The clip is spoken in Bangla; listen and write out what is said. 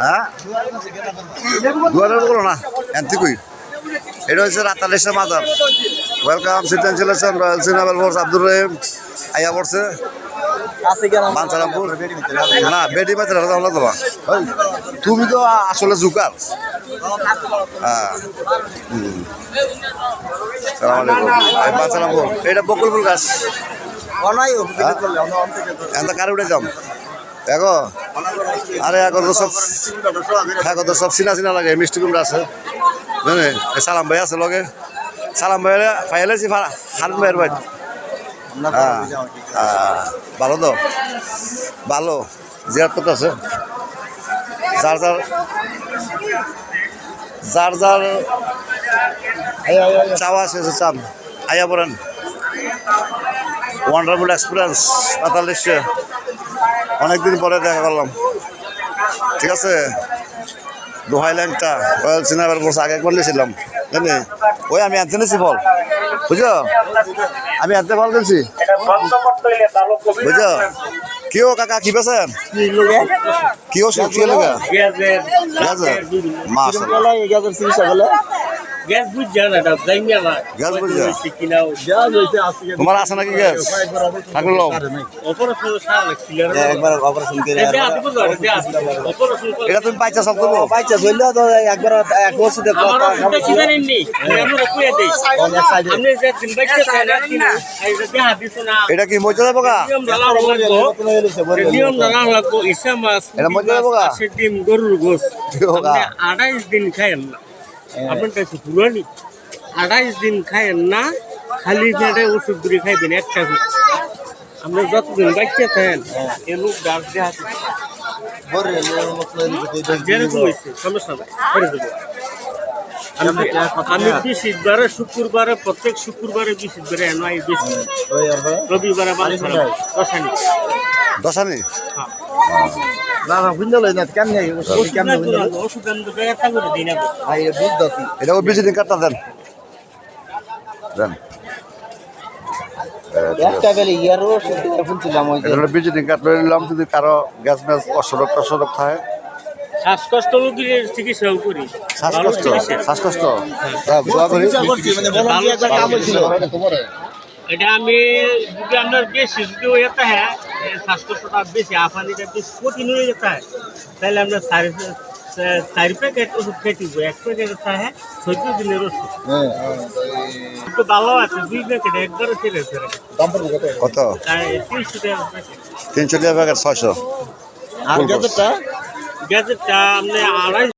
হ্যাঁ দুয়ারের বলো না এনতিকুই এটা হচ্ছে রাতালেশ্বর মাজার। Welcome সিটেনশিলেশন royal সিনেমাল force Abdur Rahim আইয়া পড়ছে বাঞ্ছারামপুর না বেডি মাঝে রাখা তোমার তুমি তো আসলে জুকার। হ্যাঁ বাঞ্ছারামপুর এটা বকুল ফুল গাছ এত কারে উঠে যাম দেখো। আরে এখন তো সব চিনা চিনা লাগে মিষ্টি কুমড়া আছে জানে সালাম ভাই আছে লগে সালাম ভাই ফাইলেছি হারুন ভাইয়ের ভাই। হ্যাঁ ভালো তো ভালো জিয়ার করতে আছে যার যার যার যার চাওয়া আছে চান আইয়া পড়েন। ওয়ান্ডারফুল এক্সপিরিয়েন্স রাতালেশ্বর অনেকদিন পরে দেখা করলাম ঠিক আছে। দোহাই ল্যাংটা রয়্যাল সিনেমার বসে আগে একবার নিয়েছিলাম জানি ওই আমি আনতে নিয়েছি ফল বুঝছো আমি আনতে ফল কিনছি বুঝছো কিও কাকা কি পেয়েছেন কি ওষুধ কি লোক তোমার আছে নাকি গ্যাস থাকলো এটা তুমি পাইছা সব দেবো পাইছা চললে তো একবার এক বছর এটা কি মজা যাবো গা এটা মজা যাবো গা গরুর গোস 28 দিন খায়েন না আপনার কাছে পুরানি 28 দিন খায়েন না খালি পেটে ওষুধ করে খাইবেন একটা আমরা যতদিন বাচ্চা থাকেন এ লোক গাছ দেওয়া যেরকম হয়েছে সমস্যা নাই করে দেবো। আমি বিশিবারে শুক্রবারে প্রত্যেক শুক্রবারে বিশিবারে এনআই বেশি রবিবারে দশানি দশানি না না বুঝতে লই না কেন নেই ওষুধ কেন ওষুধ আমি তো একটা করে দিই না ভাই বুঝতাছি এটা বেশি দিন কাটটা দেন দেন একটা বেলে ইয়ারও শুনতে শুনছিলাম ওই যে এটা বেশি দিন কাটলে নিলাম যদি কারো গ্যাস ম্যাস অসরক থাকে শ্বাসকষ্ট রোগীর চিকিৎসাও করি শ্বাসকষ্ট দোয়া করি এটা আমি যদি আপনার বেশি যদি হয়ে যেতে হ্যাঁ শ্বাসকষ্টটা বেশি আফানিটা বেশি কঠিন হয়ে যেতে হয় তাহলে আমরা 4 প্যাকেট ওষুধ খেয়ে দিব 1 প্যাকেট হ্যাঁ 14 দিনের ওষুধ তো ভালো আছে 2 প্যাকেট একবারে ছেড়ে কত 300 টাকা 300 টাকা প্যাকেট 600 আর গ্যাজেটটা আপনি 2.5